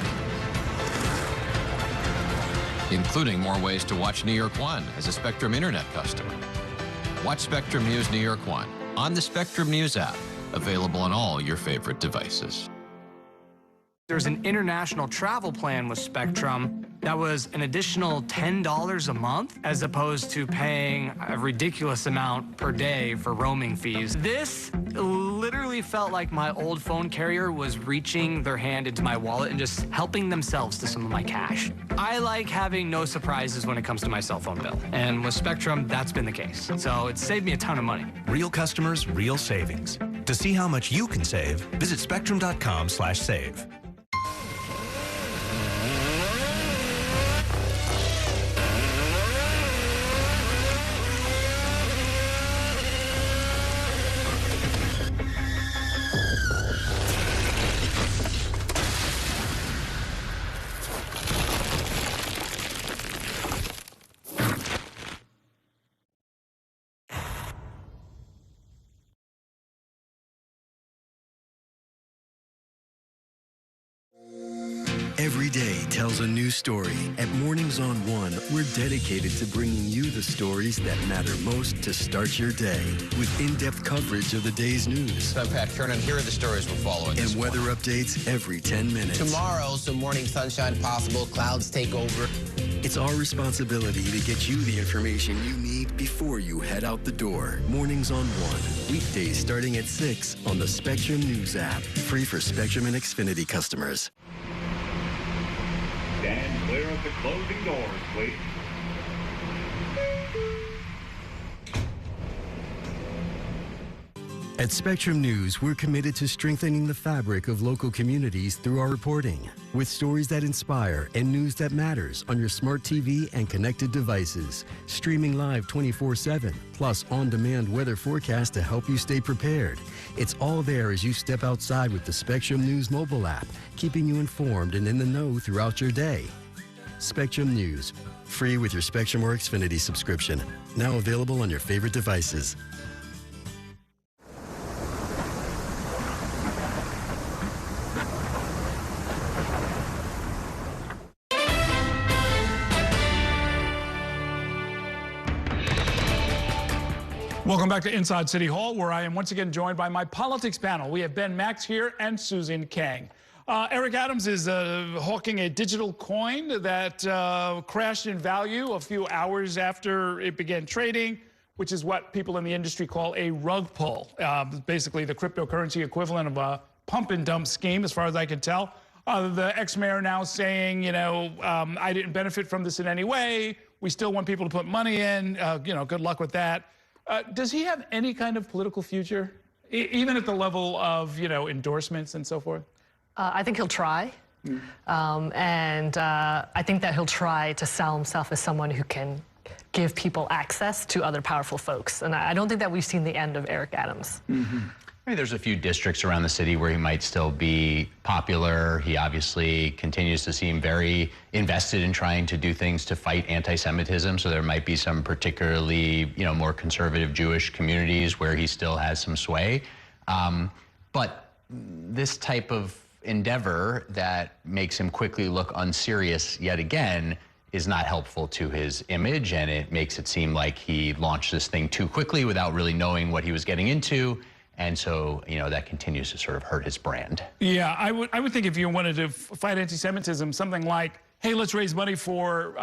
Including more ways to watch New York One as a Spectrum Internet customer. Watch Spectrum News New York One on the Spectrum News app, available on all your favorite devices. There's an international travel plan with Spectrum that was an additional $10 a month, as opposed to paying a ridiculous amount per day for roaming fees. This literally felt like my old phone carrier was reaching their hand into my wallet and just helping themselves to some of my cash. I like having no surprises when it comes to my cell phone bill. And with Spectrum, that's been the case. So it's saved me a ton of money. Real customers, real savings. To see how much you can save, visit spectrum.com/save. Every day tells a new story. At Mornings on One, we're dedicated to bringing you the stories that matter most to start your day. With in-depth coverage of the day's news. I'm Pat Kernan. Here are the stories we're following. And weather updates every 10 minutes. Tomorrow, some morning sunshine possible. Clouds take over. It's our responsibility to get you the information you need before you head out the door. Mornings on One. Weekdays starting at 6 on the Spectrum News app. Free for Spectrum and Xfinity customers. Stand clear of the closing doors, please. At Spectrum News, we're committed to strengthening the fabric of local communities through our reporting, with stories that inspire and news that matters on your smart TV and connected devices. Streaming live 24/7, plus on-demand weather forecasts to help you stay prepared. It's all there as you step outside with the Spectrum News mobile app, keeping you informed and in the know throughout your day. Spectrum News, free with your Spectrum or Xfinity subscription. Now available on your favorite devices. Welcome back to Inside City Hall, where I am once again joined by my politics panel. We have Ben Max here and Susan Kang. Eric Adams is hawking a digital coin that crashed in value a few hours after it began trading, which is what people in the industry call a rug pull. Basically the cryptocurrency equivalent of a pump and dump scheme, as far as I can tell. The ex-mayor now saying, you know, I didn't benefit from this in any way. We still want people to put money in. You know, good luck with that. Does he have any kind of political future, even at the level of, you know, endorsements and so forth? I think he'll try. And I think that he'll try to sell himself as someone who can give people access to other powerful folks. And I don't think that we've seen the end of Eric Adams. I mean, there's a few districts around the city where he might still be popular. He obviously continues to seem very invested in trying to do things to fight anti-Semitism. So there might be some particularly, you know, more conservative Jewish communities where he still has some sway. But this type of endeavor that makes him quickly look unserious yet again is not helpful to his image, and it makes it seem like he launched this thing too quickly without really knowing what he was getting into. And so, you know, that continues to sort of hurt his brand. Yeah, I would think if you wanted to fight anti-Semitism, something like, hey, let's raise money for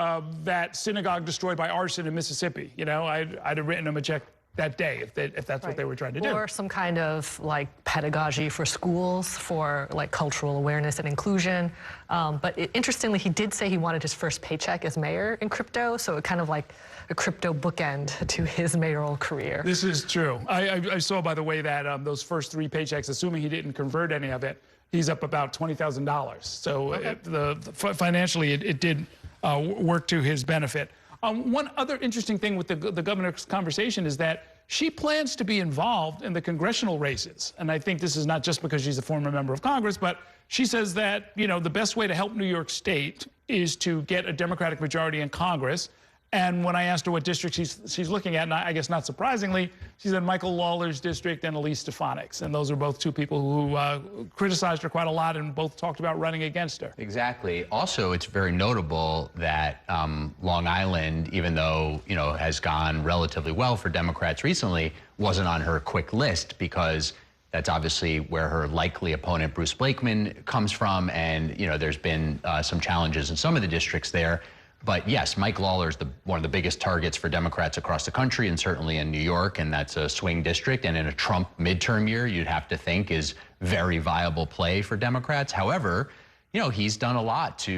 that synagogue destroyed by arson in Mississippi. You know, I'd have written them a check that day if that's what they were trying to do. Or some kind of like pedagogy for schools for like cultural awareness and inclusion. But interestingly, he did say he wanted his first paycheck as mayor in crypto. So it kind of like a crypto bookend to his mayoral career. This is true. I saw, by the way, that those first 3 paychecks, assuming he didn't convert any of it, he's up about $20,000. So financially, it did work to his benefit. One other interesting thing with the governor's conversation is that she plans to be involved in the congressional races. And I think this is not just because she's a former member of Congress, but she says that, you know, the best way to help New York State is to get a Democratic majority in Congress. And when I asked her what district she's looking at, and I guess not surprisingly, she said Michael Lawler's district and Elise Stefanik's. And those are both 2 people who criticized her quite a lot and both talked about running against her. Exactly. Also, it's very notable that Long Island, even though, you know, has gone relatively well for Democrats recently, wasn't on her quick list because that's obviously where her likely opponent, Bruce Blakeman, comes from. And, you know, there's been some challenges in some of the districts there. But yes, Mike Lawler is one of the biggest targets for Democrats across the country and certainly in New York, and that's a swing district. And in a Trump midterm year, you'd have to think is very viable play for Democrats. However, you know, he's done a lot to,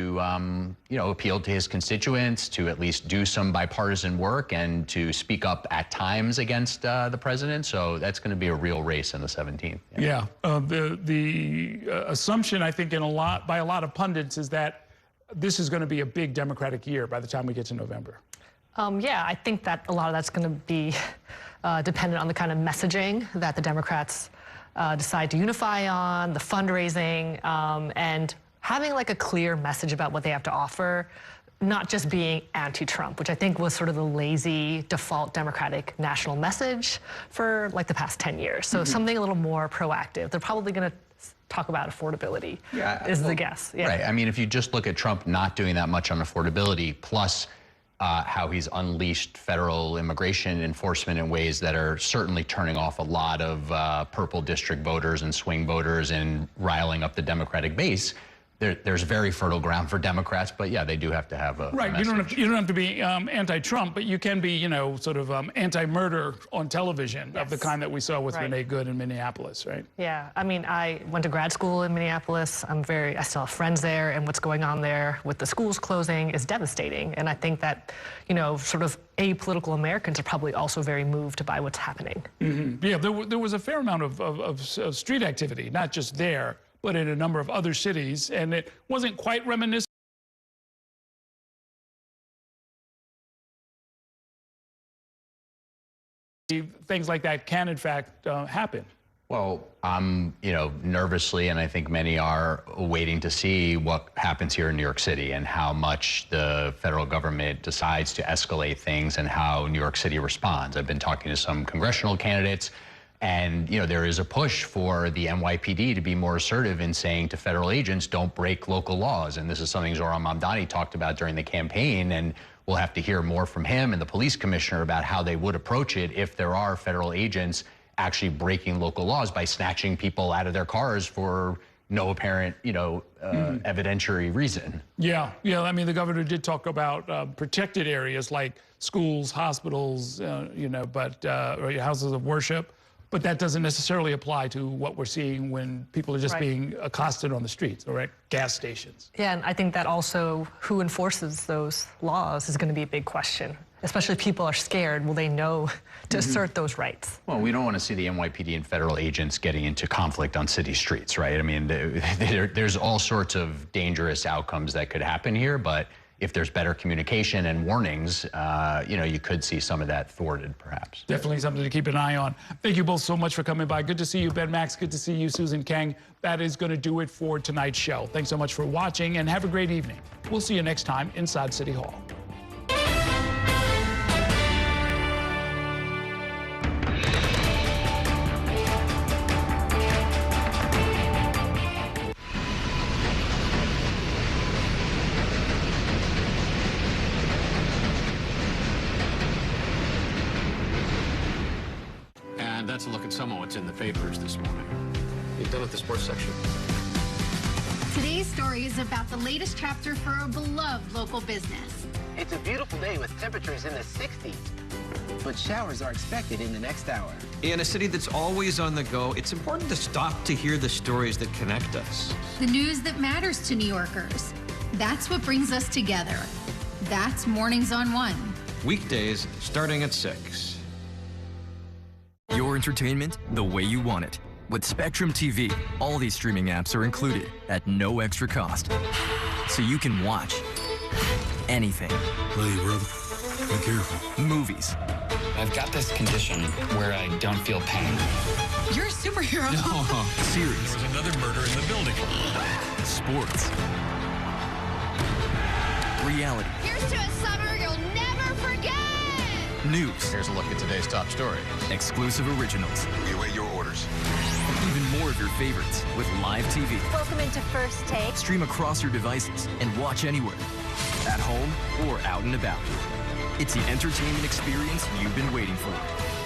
you know, appeal to his constituents, to at least do some bipartisan work and to speak up at times against the president. So that's going to be a real race in the 17th. Yeah. The assumption, I think, by a lot of pundits is that this is going to be a big Democratic year by the time we get to November. Yeah, I think that a lot of that's going to be dependent on the kind of messaging that the Democrats decide to unify on, the fundraising, and having like a clear message about what they have to offer, not just being anti-Trump, which I think was sort of the lazy default Democratic national message for like the past 10 years. So something a little more proactive. They're probably going to talk about affordability, the guess. Yeah. Right. I mean, if you just look at Trump not doing that much on affordability, plus how he's unleashed federal immigration enforcement in ways that are certainly turning off a lot of purple district voters and swing voters and riling up the Democratic base, there's very fertile ground for Democrats, but yeah, they do have to have a right. message. You don't have to be anti-Trump, but you can be, sort of anti-murder on television of the kind that we saw with Renee Good in Minneapolis, right? Yeah, I mean, I went to grad school in Minneapolis. I still have friends there, and what's going on there with the schools closing is devastating. And I think that, sort of apolitical Americans are probably also very moved by what's happening. Mm-hmm. Yeah, there was a fair amount of street activity, not just there, but in a number of other cities, and it wasn't quite reminiscent. Things like that can, in fact, happen. Well, I'm, nervously, and I think many are waiting to see what happens here in New York City and how much the federal government decides to escalate things and how New York City responds. I've been talking to some congressional candidates, and, there is a push for the NYPD to be more assertive in saying to federal agents, don't break local laws. And this is something Zohran Mamdani talked about during the campaign, and we'll have to hear more from him and the police commissioner about how they would approach it if there are federal agents actually breaking local laws by snatching people out of their cars for no apparent, evidentiary reason. Yeah. I mean, the governor did talk about protected areas like schools, hospitals, but or houses of worship. But that doesn't necessarily apply to what we're seeing when people are just being accosted on the streets, or at gas stations. Yeah, and I think that also who enforces those laws is going to be a big question. Especially if people are scared, will they know to assert those rights? Well, we don't want to see the NYPD and federal agents getting into conflict on city streets, right? I mean, there's all sorts of dangerous outcomes that could happen here, but if there's better communication and warnings, you could see some of that thwarted, perhaps. Definitely something to keep an eye on. Thank you both so much for coming by. Good to see you, Ben Max. Good to see you, Susan Kang. That is going to do it for tonight's show. Thanks so much for watching, and have a great evening. We'll see you next time inside City Hall. And that's a look at some of what's in the papers this morning. You done with the sports section? Today's story is about the latest chapter for a beloved local business. It's a beautiful day with temperatures in the 60s, but showers are expected in the next hour. In a city that's always on the go, it's important to stop to hear the stories that connect us. The news that matters to New Yorkers. That's what brings us together. That's Mornings on One. Weekdays starting at 6. Your entertainment the way you want it. With Spectrum TV, all these streaming apps are included at no extra cost. So you can watch anything. Hey, brother. Be careful. Movies. I've got this condition where I don't feel pain. You're a superhero. No. Series. There's another murder in the building. Sports. Reality. Here's to a summer you'll never forget. News. Here's a look at today's top story. Exclusive originals. We await your orders. Even more of your favorites with live TV. Welcome into First Take. Stream across your devices and watch anywhere. At home or out and about. It's the entertainment experience you've been waiting for.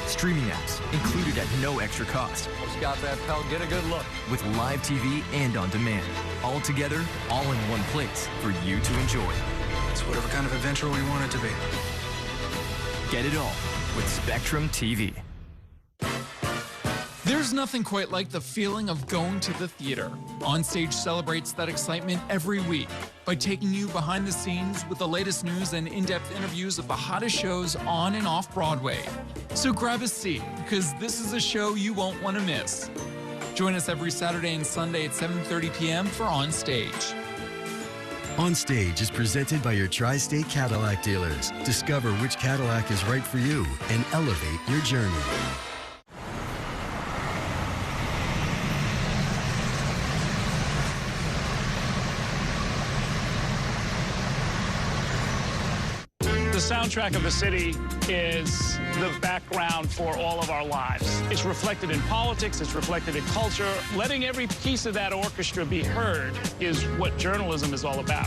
Streaming apps included at no extra cost. Who's got that, pal? Get a good look. With live TV and on demand. All together, all in one place for you to enjoy. It's whatever kind of adventure we want it to be. Get it all with Spectrum TV. There's nothing quite like the feeling of going to the theater. Onstage celebrates that excitement every week by taking you behind the scenes with the latest news and in-depth interviews of the hottest shows on and off Broadway. So grab a seat, because this is a show you won't want to miss. Join us every Saturday and Sunday at 7:30 p.m. for Onstage. Onstage is presented by your Tri-State Cadillac dealers. Discover which Cadillac is right for you and elevate your journey. The soundtrack of the city is the background for all of our lives. It's reflected in politics, it's reflected in culture. Letting every piece of that orchestra be heard is what journalism is all about.